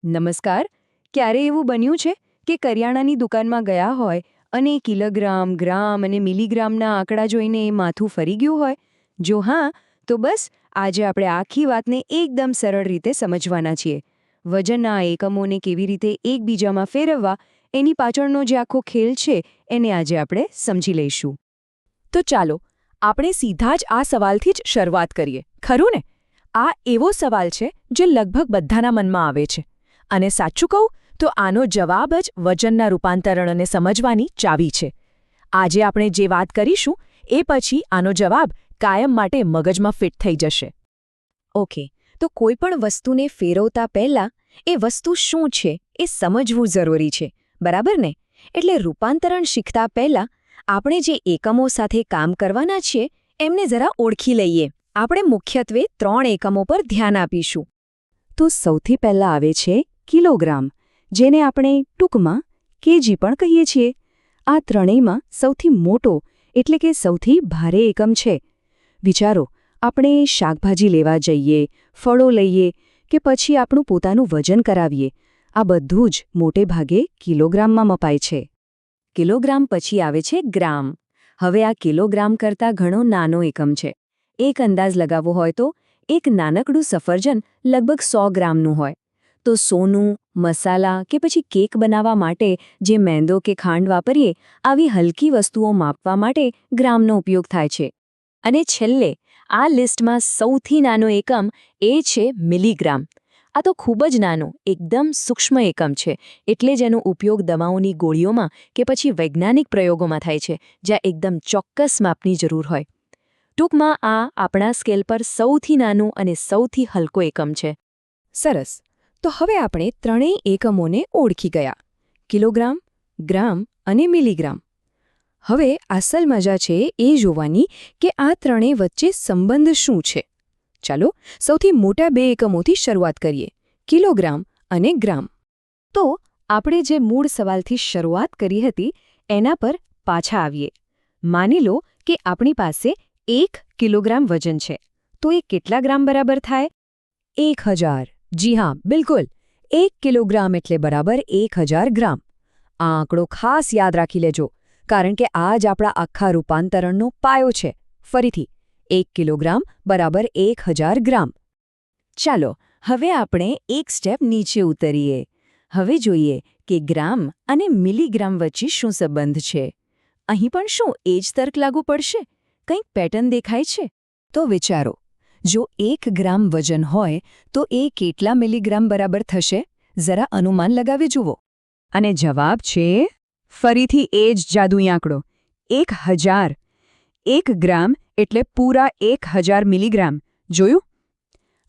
નમસ્કાર. ક્યારે એવું બન્યું છે કે કરિયાણાની દુકાનમાં ગયા હોય અને કિલોગ્રામ, ગ્રામ અને મિલીગ્રામના આંકડા જોઈને માથું ફરી ગયું હોય? જો હા, તો બસ આજે આપણે આખી વાતને એકદમ સરળ રીતે સમજવાના છીએ. વજનના એકમોને કેવી રીતે એકબીજામાં ફેરવવા, એની પાછળનો જે આખો ખેલ છે એને આજે આપણે સમજી લઈશું. તો ચાલો આપણે સીધા જ આ સવાલથી જ શરૂઆત કરીએ, ખરું ને? આ એવો સવાલ છે જે લગભગ બધાના મનમાં આવે છે, અને સાચું કહું તો આનો જવાબ જ વજનના રૂપાંતરણને સમજવાની ચાવી છે. આજે આપણે જે વાત કરીશું એ પછી આનો જવાબ કાયમ માટે મગજમાં ફિટ થઈ જશે. ઓકે, તો કોઈ પણ વસ્તુને ફેરવતા પહેલાં એ વસ્તુ શું છે એ સમજવું જરૂરી છે, બરાબર ને? એટલે રૂપાંતરણ શીખતા પહેલાં આપણે જે એકમો સાથે કામ કરવાના છીએ એમને જરા ઓળખી લઈએ. આપણે મુખ્યત્વે 3 એકમો પર ધ્યાન આપીશું. તો સૌથી પહેલાં આવે છે કિલોગ્રામ, જેને આપણે ટૂંકમાં કેજી પણ કહીએ છીએ. આ ત્રણેયમાં સૌથી મોટો એટલે કે સૌથી ભારે એકમ છે. વિચારો, આપણે શાકભાજી લેવા જઈએ, ફળો લઈએ કે પછી આપણું પોતાનું વજન કરાવીએ, આ બધું જ મોટે ભાગે કિલોગ્રામમાં મપાય છે. કિલોગ્રામ પછી આવે છે ગ્રામ. હવે આ કિલોગ્રામ કરતાં ઘણો નાનો એકમ છે. એક અંદાજ લગાવવો હોય તો એક નાનકડું સફરજન લગભગ 100 ગ્રામનું હોય. તો સોનું, મસાલા કે પછી કેક બનાવવા માટે જે મેંદો કે ખાંડ વાપરીએ, આવી હલકી વસ્તુઓ માપવા માટે ગ્રામનો ઉપયોગ થાય છે. અને છેલ્લે આ લિસ્ટમાં સૌથી નાનો એકમ એ છે મિલીગ્રામ. આ તો ખૂબ જ નાનો, એકદમ સૂક્ષ્મ એકમ છે, એટલે જ એનો ઉપયોગ દવાઓની ગોળીઓમાં કે પછી વૈજ્ઞાનિક પ્રયોગોમાં થાય છે, જ્યાં એકદમ ચોક્કસ માપની જરૂર હોય. ટૂંકમાં આ આપણા સ્કેલ પર સૌથી નાનું અને સૌથી હલકો એકમ છે. સરસ. તો હવે આપણે ત્રણેય એકમોને ઓળખી ગયા: કિલોગ્રામ, ગ્રામ અને મિલીગ્રામ. હવે અસલ મજા છે એ જોવાની કે આ ત્રણેય વચ્ચે સંબંધ શું છે. ચાલો સૌથી મોટા 2 એકમોથી શરૂઆત કરીએ: કિલોગ્રામ અને ગ્રામ. તો આપણે જે મૂળ સવાલથી શરૂઆત કરી હતી એના પર પાછા આવીએ. માની લો કે આપણી પાસે 1 કિલોગ્રામ વજન છે, તો એ કેટલા ગ્રામ બરાબર થાય? 1000. જી હા, બિલકુલ. 1 કિલોગ્રામ એટલે બરાબર 1000 ગ્રામ. આ આંકડો ખાસ યાદ રાખી લેજો, કારણ કે આ જ આપણા આખા રૂપાંતરણનો પાયો છે. ફરીથી, 1 કિલોગ્રામ બરાબર 1000 ગ્રામ. ચાલો હવે આપણે એક સ્ટેપ નીચે ઉતરીએ. હવે જોઈએ કે ગ્રામ અને મિલીગ્રામ વચ્ચે શું સંબંધ છે. અહીં પણ શું એ જ તર્ક લાગુ પડશે? કંઈક પેટર્ન દેખાય છે? તો વિચારો, જો 1 ગ્રામ વજન હોય તો એ કેટલા મિલીગ્રામ બરાબર થશે? જરા અનુમાન લગાવી જુઓ. અને જવાબ છે ફરીથી એ જ જાદુઈ આંકડો, 1000. 1 ગ્રામ એટલે પૂરા 1000 મિલીગ્રામ. જોયું?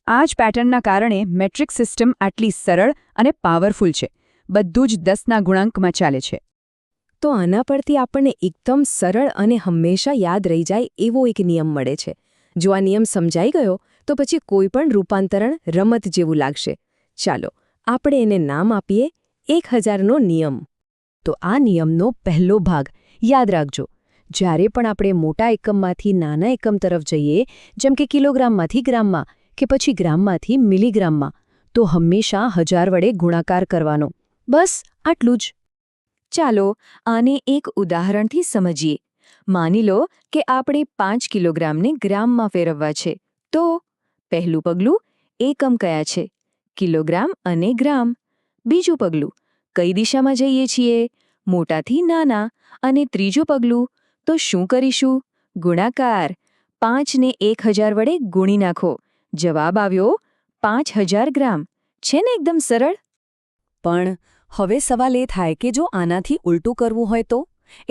આ જ પેટર્નના કારણે મેટ્રિક સિસ્ટમ આટલી સરળ અને પાવરફુલ છે. બધું જ 10ના ગુણાંકમાં ચાલે છે. તો આના પરથી આપણને એકદમ સરળ અને હંમેશા યાદ રહી જાય એવો એક નિયમ મળે છે. જો આ નિયમ સમજાઈ ગયો તો પછી કોઈ પણ રૂપાંતરણ રમત જેવું લાગશે. ચાલો આપણે એને નામ આપીએ 1000નો નિયમ. તો આ નિયમનો પહેલો ભાગ યાદ રાખજો. જ્યારે પણ આપણે મોટા એકમમાંથી નાના એકમ તરફ જઈએ, જેમ કે કિલોગ્રામમાંથી ગ્રામમાં કે પછી ગ્રામમાંથી મિલીગ્રામમાં, તો હંમેશા 1000 વડે ગુણાકાર કરવાનો. બસ આટલું જ. ચાલો આને એક ઉદાહરણથી સમજીએ. માની લો કે આપણે 5 કિલોગ્રામને ગ્રામમાં ફેરવવા છે. તો પહેલું પગલું, એકમ કયા છે? કિલોગ્રામ અને ગ્રામ. બીજું પગલું, કઈ દિશામાં જઈએ છીએ? મોટાથી નાના. અને ત્રીજું પગલું, તો શું કરીશું? ગુણાકાર. 5ને 1000 વડે ગુણી નાખો. જવાબ આવ્યો 5000 ગ્રામ. છે ને એકદમ સરળ? પણ હવે સવાલ એ થાય કે જો આનાથી ઉલટું કરવું હોય તો?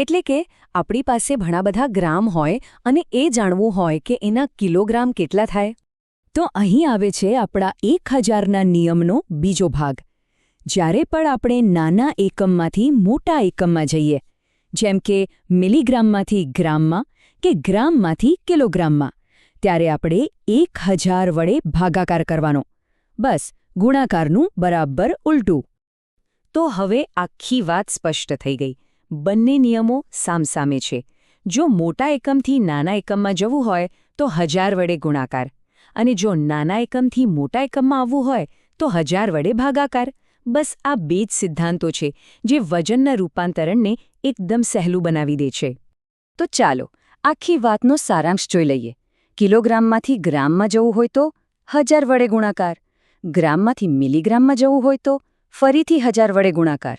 એટલે કે આપણી પાસે ઘણા બધા ગ્રામ હોય અને એ જાણવું હોય કે એના કિલોગ્રામ કેટલા થાય. તો અહીં આવે છે આપણા 1000ના નિયમનો બીજો ભાગ. જ્યારે પણ આપણે નાના એકમમાંથી મોટા એકમમાં જઈએ, જેમ કે મિલીગ્રામમાંથી ગ્રામમાં કે ગ્રામમાંથી કિલોગ્રામમાં, ત્યારે આપણે 1000 વડે ભાગાકાર કરવાનો. બસ ગુણાકારનું બરાબર ઉલટું. તો હવે આખી વાત સ્પષ્ટ થઈ ગઈ. બંને નિયમો સામસામે છે. જો મોટા એકમથી નાના એકમમાં જવું હોય તો 1000 વડે ગુણાકાર, અને જો નાના એકમથી મોટા એકમમાં આવવું હોય તો 1000 વડે ભાગાકાર. બસ આ બે જ સિદ્ધાંતો છે જે વજનના રૂપાંતરણને એકદમ સહેલું બનાવી દે છે. તો ચાલો આખી વાતનો સારાંશ જોઈ લઈએ. કિલોગ્રામમાંથી ગ્રામમાં જવું હોય તો 1000 વડે ગુણાકાર, ગ્રામમાંથી મિલીગ્રામમાં જવું હોય તો ફરીથી 1000 વડે ગુણાકાર.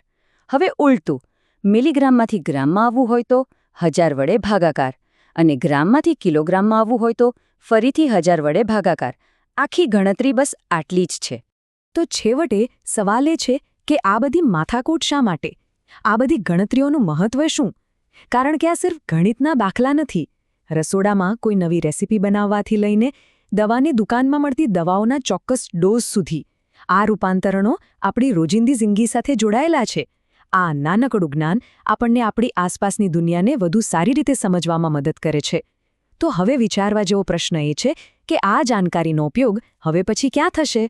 હવે ઉલટું, મિલીગ્રામમાંથી ગ્રામમાં આવવું હોય તો 1000 વડે ભાગાકાર અને ગ્રામમાંથી કિલોગ્રામમાં આવવું હોય તો ફરીથી 1000 વડે ભાગાકાર. આખી ગણતરી બસ આટલી જ છે. તો છેવટે સવાલ એ છે કે આ બધી માથાકૂટ શા માટે? આ બધી ગણતરીઓનું મહત્વ શું? કારણ કે આ સિર્ફ ગણિતના દાખલા નથી. રસોડામાં કોઈ નવી રેસીપી બનાવવાથી લઈને દવાની દુકાનમાં મળતી દવાઓના ચોક્કસ ડોઝ સુધી આ રૂપાંતરણો આપણી રોજિંદી જિંદગી સાથે જોડાયેલા છે. આ નાનકડું જ્ઞાન આપણને આપણી આસપાસની દુનિયાને વધુ સારી રીતે સમજવામાં મદદ કરે છે. તો હવે વિચારવા જેવો પ્રશ્ન એ છે કે આ જાણકારીનો ઉપયોગ હવે પછી ક્યાં થશે?